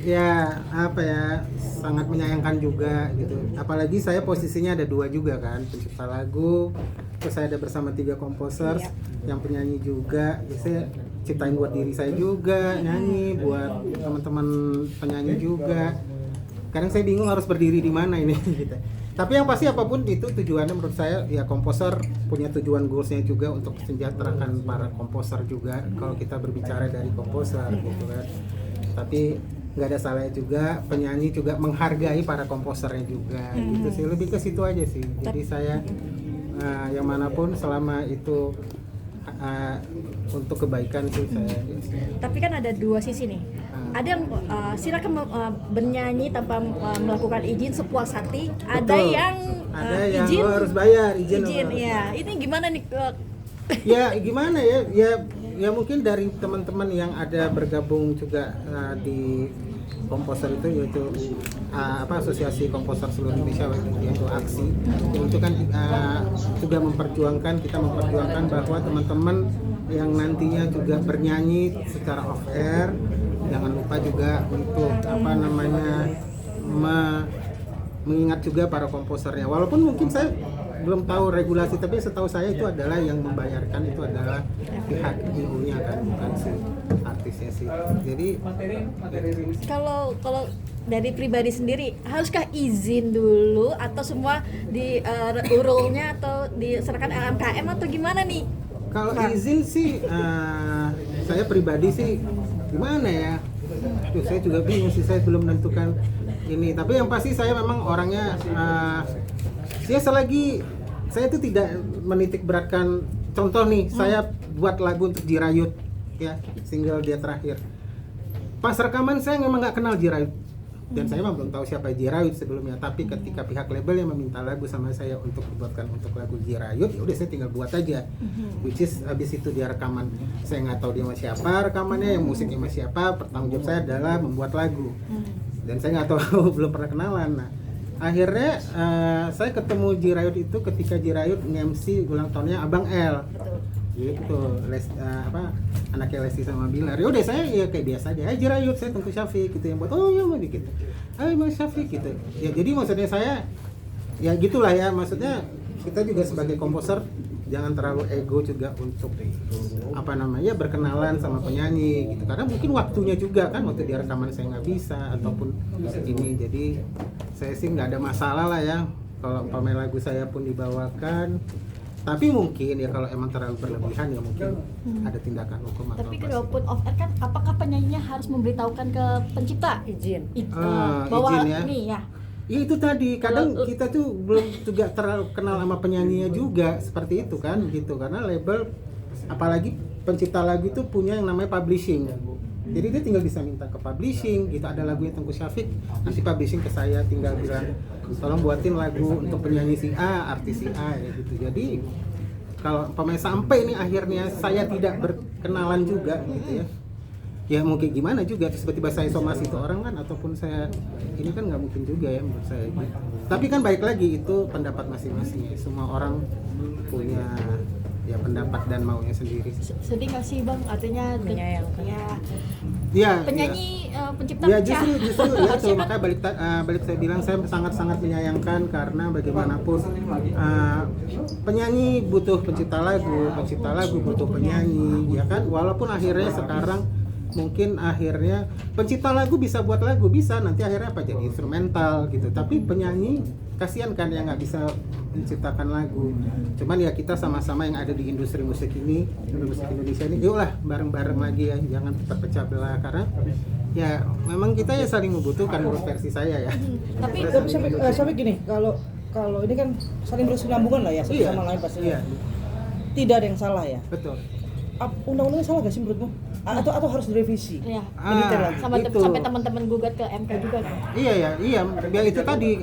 ya apa ya, sangat menyayangkan juga gitu. Apalagi saya posisinya ada dua juga kan, pencipta lagu, terus saya ada bersama 3 komposer yang penyanyi juga. Jadi saya ciptain buat diri saya juga, nyanyi buat teman-teman penyanyi juga. Kadang saya bingung harus berdiri di mana ini gitu. Tapi yang pasti apapun itu tujuannya menurut saya ya, komposer punya tujuan goalsnya juga untuk sejahterakan para komposer juga kalau kita berbicara dari komposer gitu kan. Tapi nggak ada salahnya juga penyanyi juga menghargai para komposernya juga gitu sih, lebih ke situ aja sih. Jadi saya yang manapun selama itu untuk kebaikan sih saya. Tapi kan ada dua sisi nih. Ada yang silakan bernyanyi tanpa melakukan izin sepuas hati. Ada Betul. yang Ada yang izin, harus bayar izin ya. Ini gimana nih? Ya gimana ya ya mungkin dari teman-teman yang ada bergabung juga di komposer itu, yaitu asosiasi komposer seluruh Indonesia, yaitu AKSI, itu kan juga kita memperjuangkan bahwa teman-teman yang nantinya juga bernyanyi secara off air jangan lupa juga untuk mengingat juga para komposernya. Walaupun mungkin saya belum tahu regulasi, tapi setahu saya itu adalah yang membayarkan itu adalah pihak IU-nya kan, bukan si artisnya sih. Jadi Kalau dari pribadi sendiri, haruskah izin dulu atau semua di urulnya atau diserahkan LMKM atau gimana nih? kalau izin sih saya pribadi sih gimana ya? Aduh, saya juga bingung sih, saya belum menentukan ini. Tapi yang pasti saya memang orangnya ya selagi saya itu tidak menitik beratkan. Contoh nih, saya buat lagu untuk Jirayut ya, single dia terakhir. Pas rekaman saya memang nggak kenal Jirayut dan saya memang belum tahu siapa Jirayut sebelumnya. Tapi ketika pihak label yang meminta lagu sama saya untuk dibuatkan untuk lagu Jirayut, ya udah saya tinggal buat aja. Which is abis itu dia rekaman, saya nggak tahu dia sama siapa rekamannya, yang musiknya sama siapa. Pertanggung jawab saya adalah membuat lagu dan saya nggak tahu belum pernah kenalan. Nah, akhirnya saya ketemu Jirayut itu ketika Jirayut nge-MC ulang tahunnya Abang L. Gitu, anaknya Lesti sama Bilar. Ya udah saya ya kayak biasa aja. Jirayut, saya Tengku Syafiq gitu yang buat. Oh ya mau dikit. Mas Syafiq gitu. Ya jadi maksudnya saya ya gitulah ya, maksudnya kita juga sebagai komposer jangan terlalu ego juga untuk berkenalan sama penyanyi gitu, karena mungkin waktunya juga kan, waktu dia rekaman saya nggak bisa ataupun ini. Jadi saya sih nggak ada masalah lah ya kalau umpamanya lagu saya pun dibawakan. Tapi mungkin ya kalau emang terlalu berlebihan ya mungkin ada tindakan hukum atau Tapi apa. kalaupun off air kan, apakah penyanyinya harus memberitahukan ke pencipta izin? Bahwa izin ya. nih ya. Ya itu tadi, kadang kita tuh belum juga terlalu kenal sama penyanyinya juga, seperti itu kan gitu, karena label apalagi pencipta lagu itu punya yang namanya publishing. Jadi dia tinggal bisa minta ke publishing gitu, ada lagunya Tengku Syafiq, nanti publishing ke saya tinggal bilang tolong buatin lagu untuk penyanyi si A, artis si A ya gitu. Jadi kalau pemain sampai ini akhirnya saya tidak berkenalan juga gitu ya. Ya mungkin gimana juga tiba-tiba saya somasi itu orang kan, ataupun saya ini kan nggak mungkin juga ya menurut saya gitu. Tapi kan baik lagi itu pendapat masing-masing ya, semua orang punya ya pendapat dan maunya sendiri. Sedih nggak sih Bang? Artinya menyayangkan. Ya, Penyanyi pencipta ya justru ya tuh, makanya balik saya bilang saya sangat-sangat menyayangkan, karena bagaimanapun penyanyi butuh pencipta lagu butuh penyanyi ya kan, walaupun akhirnya sekarang mungkin akhirnya pencipta lagu bisa buat lagu, bisa nanti akhirnya apa jadi instrumental gitu, tapi penyanyi kasihan kan yang nggak bisa menciptakan lagu. Cuman ya kita sama-sama yang ada di industri musik Indonesia ini, yuklah bareng-bareng lagi ya, jangan terpecah belah, karena ya memang kita ya saling membutuhkan menurut versi saya ya. Tapi sampai gini, kalau ini kan saling berkesinambungan lah ya, satu sama lain pastinya. Iya. Tidak ada yang salah ya. Betul. Undang-undangnya salah gak sih menurutmu? Atau harus direvisi? Iya. Sampai teman-teman gugat ke MK juga kan. Iya ya itu tadi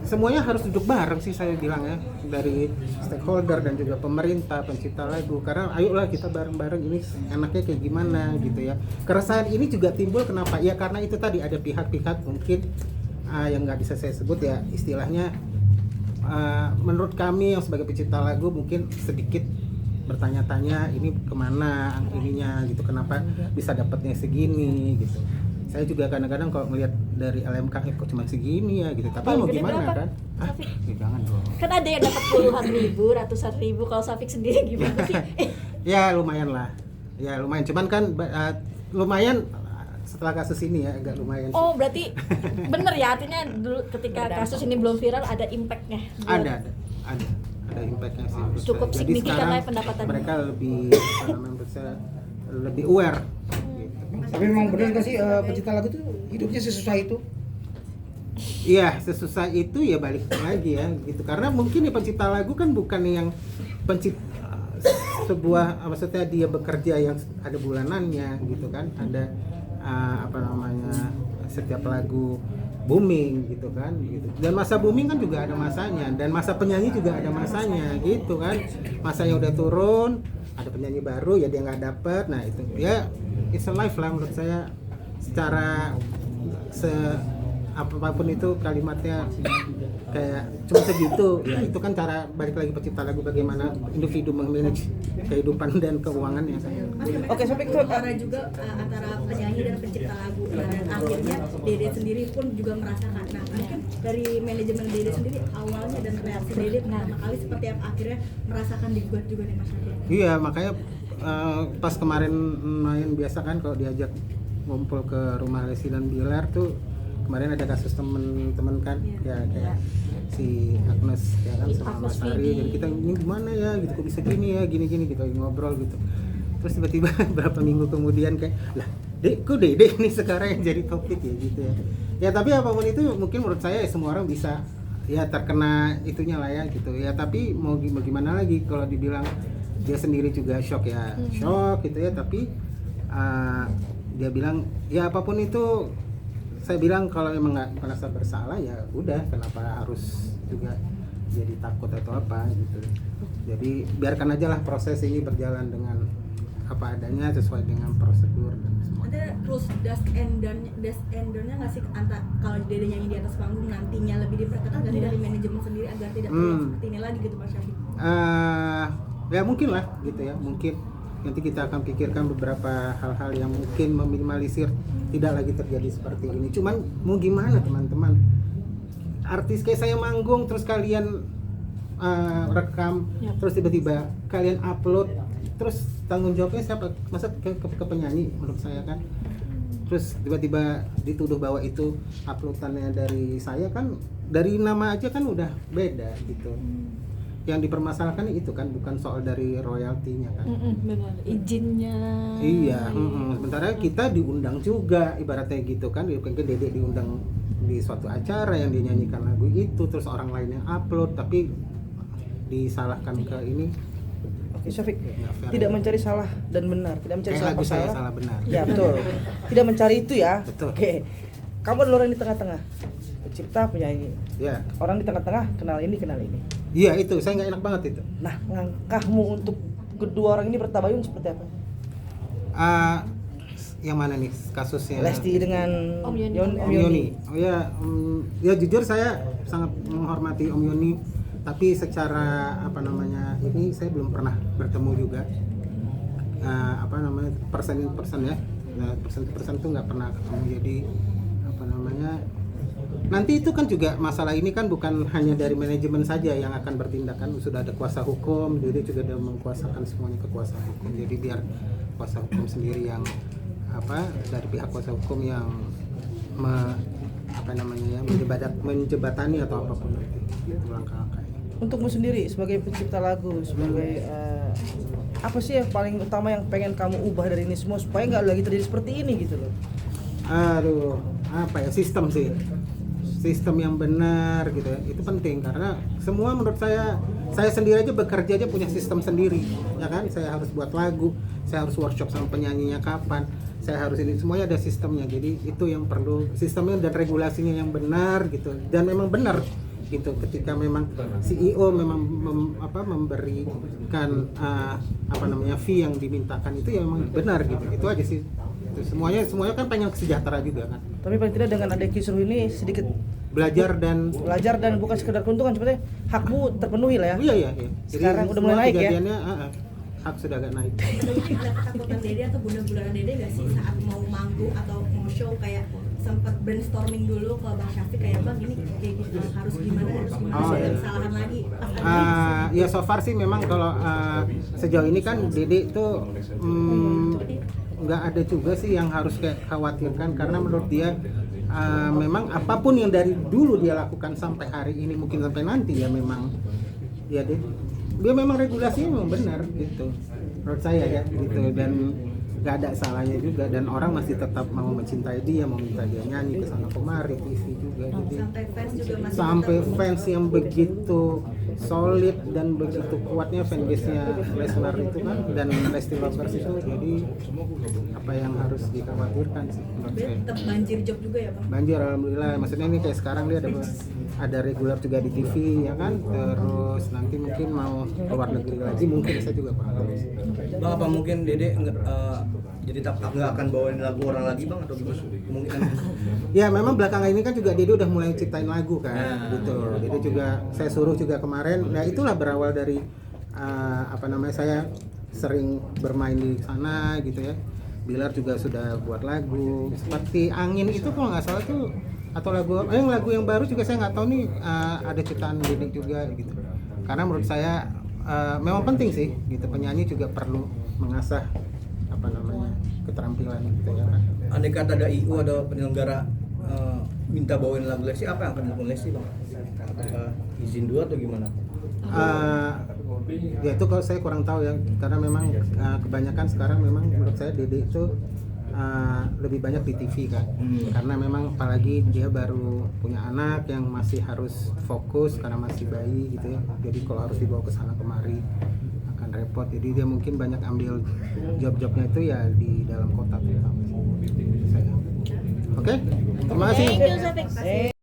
semuanya harus duduk bareng sih saya bilang ya, dari stakeholder dan juga pemerintah, pencipta lagu, karena ayolah kita bareng-bareng ini enaknya kayak gimana gitu ya. Keresahan ini juga timbul kenapa? Ya karena itu tadi ada pihak-pihak mungkin yang nggak bisa saya sebut ya istilahnya, menurut kami yang sebagai pencipta lagu mungkin sedikit bertanya-tanya ini kemana ininya gitu, kenapa bisa dapatnya segini gitu. saya juga kadang-kadang kalau ngelihat dari LMK kok cuma segini ya gitu, tapi Paling mau gede gimana berapa, kan Safik? Ya jangan dong. Kan ada yang dapat puluhan ribu, ratusan ribu. Kalau Safik sendiri gimana sih? Ya lumayan lah, ya lumayan, cuman kan lumayan setelah kasus ini ya agak lumayan sih. Oh berarti bener ya, artinya dulu ketika kasus ini belum viral ada impactnya buat- ada impactnya sih menurut Cukup saya. Jadi signifikan sekarang lah ya pendapatannya. mereka lebih menurut saya lebih aware gitu. Tapi memang benar nggak sih pencipta lagu tuh hidupnya sesusah itu? Iya, sesusah itu ya balik lagi ya gitu. Karena mungkin ya pencipta lagu kan bukan yang sebuah maksudnya dia bekerja yang ada bulanannya gitu kan. Ada setiap lagu booming gitu kan gitu. Dan masa booming kan juga ada masanya, dan masa penyanyi juga ada masanya gitu kan. Masanya udah turun, ada penyanyi baru ya dia nggak dapet. Nah itu ya it's a life lah menurut saya. Secara apapun itu kalimatnya kayak cuma segitu ya, itu kan cara balik lagi pencipta lagu bagaimana individu memanage kehidupan dan keuangannya. Oke, sampai ke antara juga antara penyanyi dan pencipta lagu. Nah, dan akhirnya Dede sendiri pun juga merasakan. Nah, mungkin dari manajemen Dede sendiri awalnya dan reaksi Dede pertama kali seperti apa akhirnya merasakan dibuat juga nih Mas Adi. Iya, makanya pas kemarin main biasa kan kalau diajak ngumpul ke rumah Lesi dan Bilar tuh kemarin ada kasus temen-temen kan ya kayak si Agnes ya kan sama Mas Ari, jadi kita ini gimana ya gitu, kok bisa gini ya gini gitu ngobrol gitu. Terus tiba-tiba berapa minggu kemudian kayak lah kok Dede ini sekarang yang jadi topik ya gitu ya. Ya tapi apapun itu mungkin menurut saya semua orang bisa ya terkena itunya lah ya gitu ya, tapi mau gimana lagi kalau dibilang dia sendiri juga shock ya shock gitu ya, tapi dia bilang ya apapun itu, saya bilang kalau emang nggak merasa bersalah ya udah, kenapa harus juga jadi takut atau apa gitu. Jadi biarkan aja lah proses ini berjalan dengan apa adanya sesuai dengan prosedur dan semua. Ada rules do's and don't-nya nggak sih kalau Dede nyanyi di atas panggung nantinya lebih diperketat nggak sih dari manajemen sendiri agar tidak terulang seperti ini lagi gitu Mas Adi? Ya mungkin lah gitu ya, mungkin nanti kita akan pikirkan beberapa hal-hal yang mungkin meminimalisir tidak lagi terjadi seperti ini. Cuman mau gimana teman-teman, artis kayak saya manggung terus kalian rekam terus tiba-tiba kalian upload, terus tanggung jawabnya siapa? Masa ke penyanyi menurut saya kan. Terus tiba-tiba dituduh bahwa itu uploadannya dari saya kan, dari nama aja kan udah beda gitu. Yang dipermasalahkan itu kan bukan soal dari royaltinya kan. Benar, izinnya. Iya, sementara kita diundang juga ibaratnya gitu kan. Mungkin Dede diundang di suatu acara yang dia nyanyikan lagu itu, terus orang lain yang upload, tapi disalahkan ke ini. Oke, Syafiq, tidak mencari salah dan benar, tidak mencari Kayak salah lagu saya salah. salah benar. Ya betul. Tidak mencari itu ya. Betul. Oke. Kamu adalah orang di tengah-tengah. Pencipta, penyanyi. Ya. Orang di tengah-tengah kenal ini, kenal ini. Iya itu, saya nggak enak banget itu. Nah, langkahmu untuk kedua orang ini bertabayun seperti apa? Yang mana nih kasusnya? Lesti dengan Om Yoni. Om Yoni. Oh ya, ya jujur saya sangat menghormati Om Yoni, tapi secara ini saya belum pernah bertemu juga. Person ya. Nah, person tuh nggak pernah ketemu. Jadi nanti itu kan juga masalah ini kan bukan hanya dari manajemen saja yang akan bertindak kan, sudah ada kuasa hukum, jadi juga ada mengkuasakan semuanya ke kuasa hukum. Jadi biar kuasa hukum sendiri yang dari pihak kuasa hukum yang menjebatani atau apapun itu langkah-langkahnya. Untukmu sendiri sebagai pencipta lagu, sebagai apa sih yang paling utama yang pengen kamu ubah dari ini semua supaya nggak lagi terjadi seperti ini gitu loh? Aduh, sistem sih. Sistem yang benar gitu ya, itu penting karena semua menurut saya sendiri aja bekerja aja punya sistem sendiri ya kan. Saya harus buat lagu, saya harus workshop sama penyanyinya kapan, saya harus ini, semuanya ada sistemnya. Jadi itu yang perlu, sistemnya dan regulasinya yang benar gitu, dan memang benar gitu. Ketika memang CEO memang memberikan fee yang dimintakan itu ya memang benar gitu. Itu aja sih. Semuanya kan pengen sejahtera juga kan. Tapi paling tidak dengan ada kisruh ini sedikit belajar dan bukan sekedar keuntungan, sebenarnya hakmu terpenuhi lah ya. Iya. Sekarang jadi udah mulai naik ya. hak sudah agak naik. Sebenarnya ada ketakutan Dede atau bunda-bunda Dede gak sih saat mau manggung atau mau show kayak sempat brainstorming dulu ke Bang Syafiq kayak Bang ini kayak gitu harus gimana Oh, supaya iya. kesalahan lagi pas ada Ya so far sih memang kalau sejauh ini kan Dede tuh nggak ada juga sih yang harus kayak khawatirkan, karena menurut dia memang apapun yang dari dulu dia lakukan sampai hari ini mungkin sampai nanti ya memang ya dia memang regulasinya memang benar gitu menurut saya ya gitu, dan nggak ada salahnya juga, dan orang masih tetap mau mencintai dia, mau minta dia nyanyi ke sana kemari, isi juga, jadi sampai fans juga masih sampai tetap- fans yang begitu solid dan begitu kuatnya fanbase-nya Lesnar itu kan, dan Lesti Lovers itu, jadi apa yang harus dikhawatirkan sih menurut Dia saya. tetap banjir job juga ya Bang. Banjir alhamdulillah, maksudnya ini kayak sekarang dia ada regular juga di TV ya kan, terus nanti mungkin mau keluar negeri lagi mungkin, saya juga paham. Bang, apa mungkin Dede jadi nggak akan bawain lagu orang lagi Bang, atau gimana? Kemungkinan. Ya memang belakangan ini kan juga Dede udah mulai ciptain lagu kan, gitu. Dede juga saya suruh juga kemarin. Nah itulah berawal dari saya sering bermain di sana gitu ya. Bilar juga sudah buat lagu seperti Angin itu kalau nggak salah tuh, atau lagu yang baru juga saya nggak tahu nih, ada ciptaan Dede juga gitu. Karena menurut saya memang penting sih gitu, penyanyi juga perlu mengasah keterampilan gitu ya kan. Andai kata ada IU, ada penyelenggara minta bawain lagu Lesti, apa yang akan dilakukan Lesti Bang? Apakah izin dulu atau gimana? Ya itu kalau saya kurang tahu ya, karena memang kebanyakan sekarang memang menurut saya Dede itu lebih banyak di TV kan, karena memang apalagi dia baru punya anak yang masih harus fokus karena masih bayi gitu ya, jadi kalau harus dibawa ke sana kemari akan repot, jadi dia mungkin banyak ambil job-jobnya itu ya di dalam kota terutama sih. Oke, terima kasih. Thank you Syafiq.